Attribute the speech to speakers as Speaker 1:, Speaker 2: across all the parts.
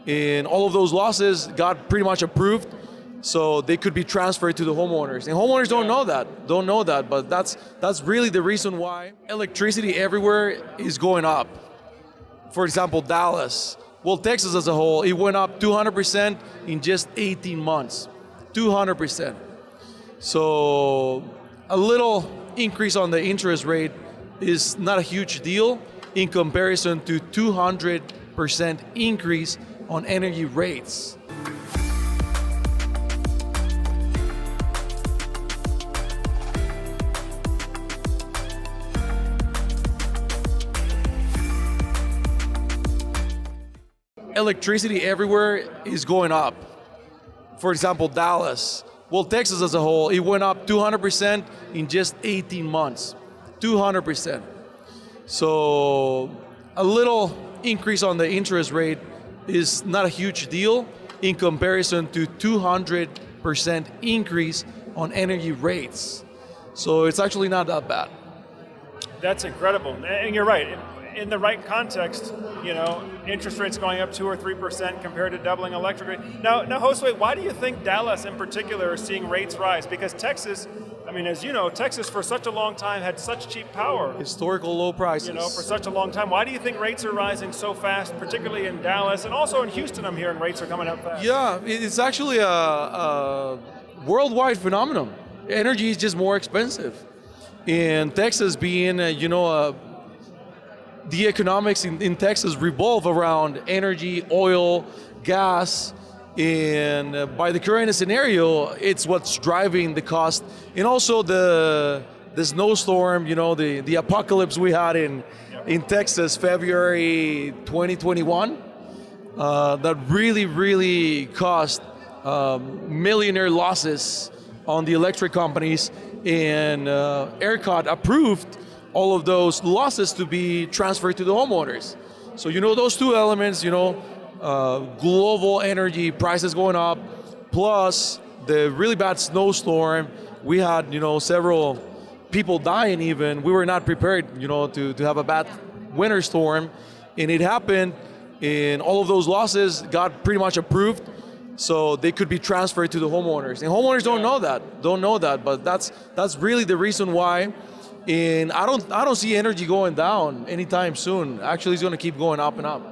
Speaker 1: and all of those losses got pretty much approved, so they could be transferred to the homeowners. And homeowners don't know that, but that's really the reason why electricity everywhere is going up. For example, Dallas, well, Texas as a whole, it went up 200% in just 18 months, 200%. So a little increase on the interest rate is not a huge deal in comparison to 200% increase on energy rates. Electricity everywhere is going up. For example, Dallas, well, Texas as a whole, it went up 200% in just 18 months, 200%. So a little increase on the interest rate is not a huge deal in comparison to 200% increase on energy rates. So it's actually not that bad.
Speaker 2: That's incredible, and you're right. In the right context, interest rates going up 2 or 3% compared to doubling electric rate. Now, Josue, why do you think Dallas in particular is seeing rates rise? Because Texas, as you know, Texas for such a long time had such cheap power.
Speaker 1: Historical low prices.
Speaker 2: For such a long time. Why do you think rates are rising so fast, particularly in Dallas, and also in Houston? I'm hearing rates are coming up fast.
Speaker 1: Yeah, it's actually a worldwide phenomenon. Energy is just more expensive. In Texas being, the economics in Texas revolve around energy, oil, gas, and by the current scenario, it's what's driving the cost. And also the snowstorm, the apocalypse we had in Texas, February 2021, that really caused millionaire losses on the electric companies, and ERCOT approved all of those losses to be transferred to the homeowners. So those two elements, global energy prices going up, plus the really bad snowstorm. We had, several people dying even. We were not prepared, to have a bad winter storm, and it happened, and all of those losses got pretty much approved, so they could be transferred to the homeowners. And homeowners don't know that, but that's really the reason why. And I don't see energy going down anytime soon. Actually, it's going to keep going up and up.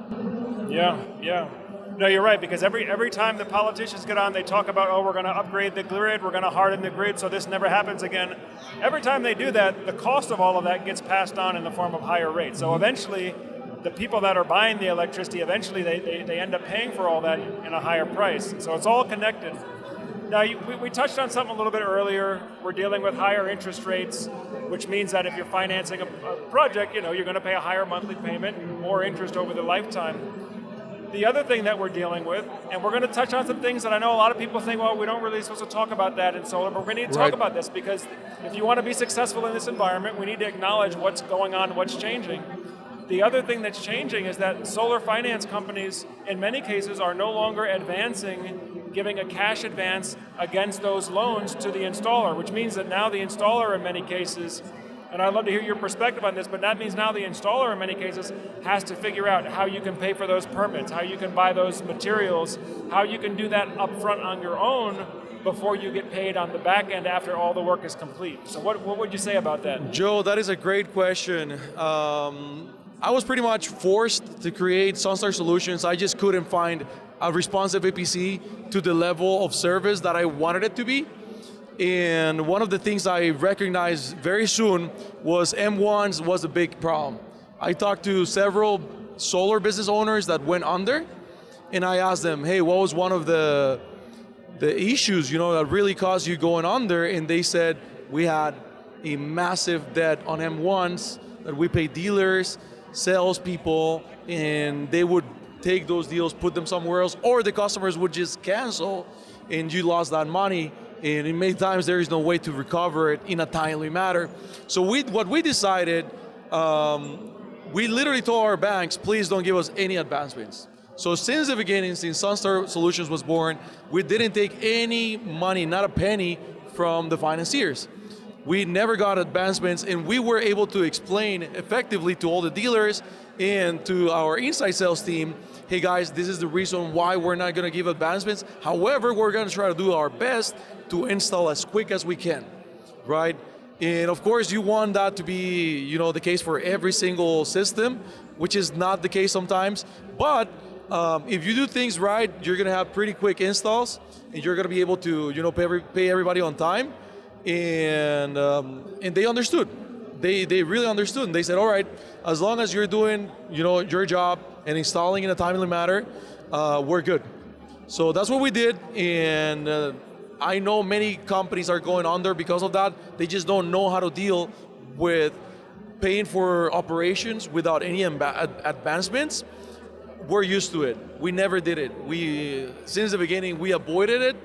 Speaker 2: Yeah. No, you're right, because every time the politicians get on, they talk about, we're going to upgrade the grid, we're going to harden the grid so this never happens again. Every time they do that, the cost of all of that gets passed on in the form of higher rates. So eventually, the people that are buying the electricity, eventually they end up paying for all that in a higher price. So it's all connected. Now, we touched on something a little bit earlier. We're dealing with higher interest rates, which means that if you're financing a project, you're going to pay a higher monthly payment and more interest over the lifetime. The other thing that we're dealing with, and we're going to touch on some things that I know a lot of people think, well, we don't really supposed to talk about that in solar, but we need to talk about this, because if you want to be successful in this environment, we need to acknowledge what's going on, what's changing. The other thing that's changing is that solar finance companies, in many cases, are no longer giving a cash advance against those loans to the installer, which means that now the installer in many cases, and I'd love to hear your perspective on this, but that means now the installer in many cases has to figure out how you can pay for those permits, how you can buy those materials, how you can do that upfront on your own before you get paid on the back end after all the work is complete. So what would you say about that?
Speaker 1: Joe, that is a great question. I was pretty much forced to create SunStar Solutions. I just couldn't find a responsive EPC to the level of service that I wanted it to be. And one of the things I recognized very soon was M1s was a big problem. I talked to several solar business owners that went under, and I asked them, hey, what was one of the issues, that really caused you going under? And they said, we had a massive debt on M1s that we paid dealers, salespeople, and they would take those deals, put them somewhere else, or the customers would just cancel, and you lost that money. And in many times there is no way to recover it in a timely manner. So what we decided, we literally told our banks, please don't give us any advancements. So since the beginning, since SunStar Solutions was born, we didn't take any money, not a penny, from the financiers. we never got advancements, and we were able to explain effectively to all the dealers and to our inside sales team, hey guys, this is the reason why we're not going to give advancements. However, we're going to try to do our best to install as quick as we can, right? And of course, you want that to be, the case for every single system, which is not the case sometimes. But if you do things right, you're going to have pretty quick installs, and you're going to be able to, pay everybody on time. And they understood. They really understood. And they said, all right, as long as you're doing, your job and installing in a timely manner, we're good. So that's what we did. And I know many companies are going under because of that. They just don't know how to deal with paying for operations without any advancements. We're used to it. We never did it. Since the beginning, we avoided it,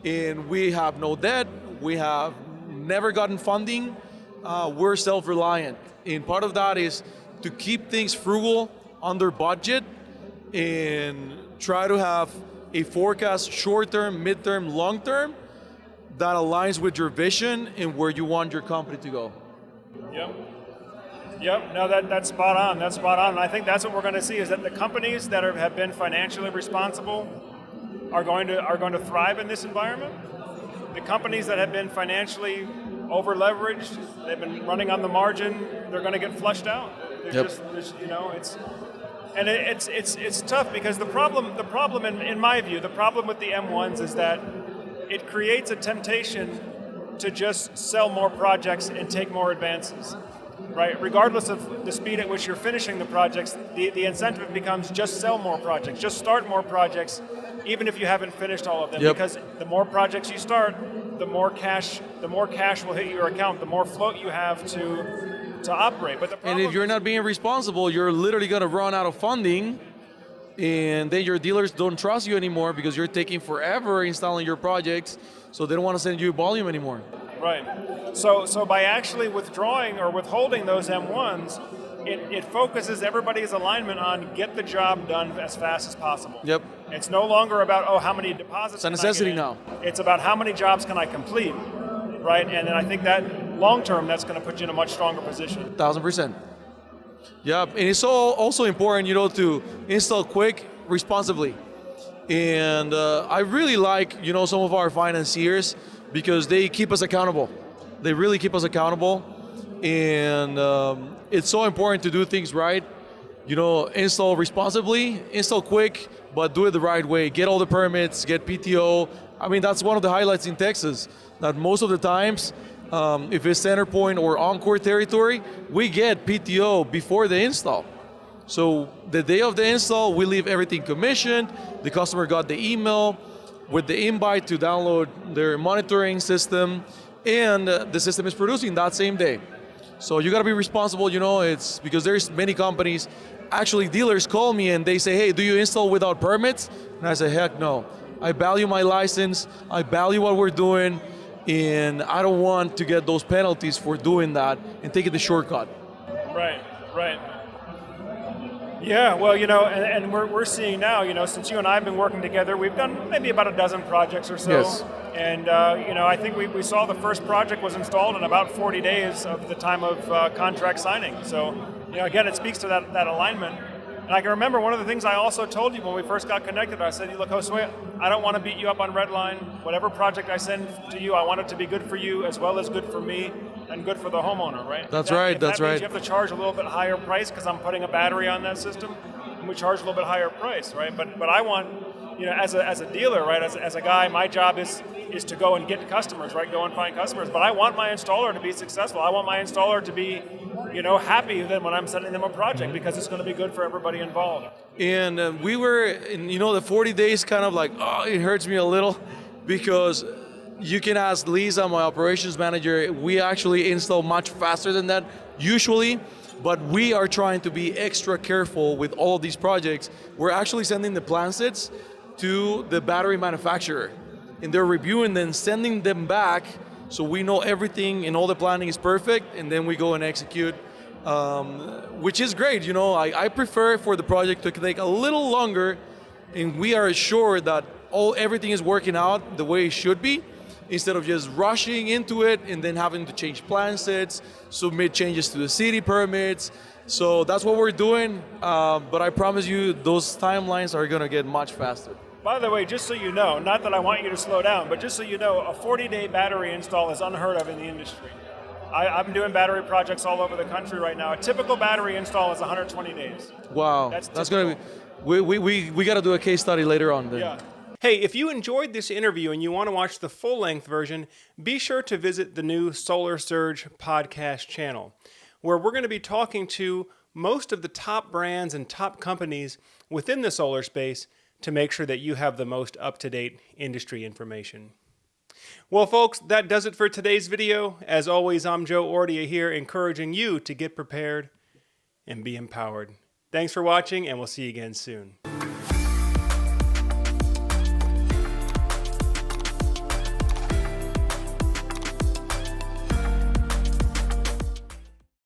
Speaker 1: and we have no debt. We have never gotten funding. We're self-reliant. And part of that is to keep things frugal, under budget, and try to have a forecast short-term, mid-term, long-term that aligns with your vision and where you want your company to go.
Speaker 2: Yep. No, that's spot on. That's spot on. And I think that's what we're going to see, is that the companies that have been financially responsible are going to thrive in this environment. The companies that have been financially over-leveraged, they've been running on the margin, they're going to get flushed out. It's tough, because the problem in my view, the problem with the M1s is that it creates a temptation to just sell more projects and take more advances, right? Regardless of the speed at which you're finishing the projects, the incentive becomes just sell more projects, just start more projects, even if you haven't finished all of them. Because the more projects you start, the more cash will hit your account, the more float you have to operate. But
Speaker 1: and if you're not being responsible, you're literally going to run out of funding, and then your dealers don't trust you anymore because you're taking forever installing your projects, so they don't want to send you volume anymore.
Speaker 2: Right. So by actually withdrawing or withholding those M1s, it focuses everybody's alignment on get the job done as fast as possible.
Speaker 1: Yep.
Speaker 2: It's no longer about, how many deposits.
Speaker 1: It's a necessity now.
Speaker 2: It's about how many jobs can I complete, right? And then I think that long term, that's going to put you in a much stronger position.
Speaker 1: 1,000%. Yeah, and it's also important, to install quick, responsibly. And I really like, some of our financiers, because they keep us accountable. They really keep us accountable. And it's so important to do things right. Install responsibly, install quick, but do it the right way. Get all the permits, get PTO. I mean, that's one of the highlights in Texas, that most of the times, if it's center point or Encore territory, we get PTO before the install. So the day of the install, we leave everything commissioned. The customer got the email with the invite to download their monitoring system, and the system is producing that same day. So you got to be responsible. It's because there's many companies, actually dealers call me and they say, hey, do you install without permits? And I say, heck no. I value my license. I value what we're doing. And I don't want to get those penalties for doing that and taking the shortcut.
Speaker 2: Right. Yeah, well, and we're seeing now, since you and I have been working together, we've done maybe about a dozen projects or so.
Speaker 1: Yes.
Speaker 2: And, I think we saw the first project was installed in about 40 days of the time of contract signing. So, again, it speaks to that alignment. And I can remember one of the things I also told you when we first got connected. I said, look, Josue, I don't want to beat you up on Redline. Whatever project I send to you, I want it to be good for you as well as good for me and good for the homeowner, right?
Speaker 1: That's right.
Speaker 2: That means you have to charge a little bit higher price because I'm putting a battery on that system, and we charge a little bit higher price, right? But I want, as a dealer, right, as a guy, my job is to go and get customers, right? Go and find customers. But I want my installer to be successful. I want my installer to be, happy then when I'm sending them a project, because it's going to be good for everybody involved.
Speaker 1: And we were, in, the 40 days kind of like, it hurts me a little, because you can ask Lisa, my operations manager, we actually install much faster than that usually, but we are trying to be extra careful with all of these projects. We're actually sending the plan sets to the battery manufacturer, and they're reviewing them, sending them back, so we know everything and all the planning is perfect, and then we go and execute, which is great. I prefer for the project to take a little longer, and we are sure that everything is working out the way it should be, instead of just rushing into it and then having to change plan sets, submit changes to the city permits. So that's what we're doing, but I promise you those timelines are gonna get much faster.
Speaker 2: By the way, just so you know, not that I want you to slow down, but just so you know, a 40-day battery install is unheard of in the industry. I'm doing battery projects all over the country right now. A typical battery install is 120 days.
Speaker 1: Wow, that's gonna be, we gotta do a case study later on then.
Speaker 2: Yeah. Hey, if you enjoyed this interview and you want to watch the full-length version, be sure to visit the new Solar Surge podcast channel, where we're going to be talking to most of the top brands and top companies within the solar space to make sure that you have the most up-to-date industry information. Well, folks, that does it for today's video. As always, I'm Joe Ordia here, encouraging you to get prepared and be empowered. Thanks for watching, and we'll see you again soon.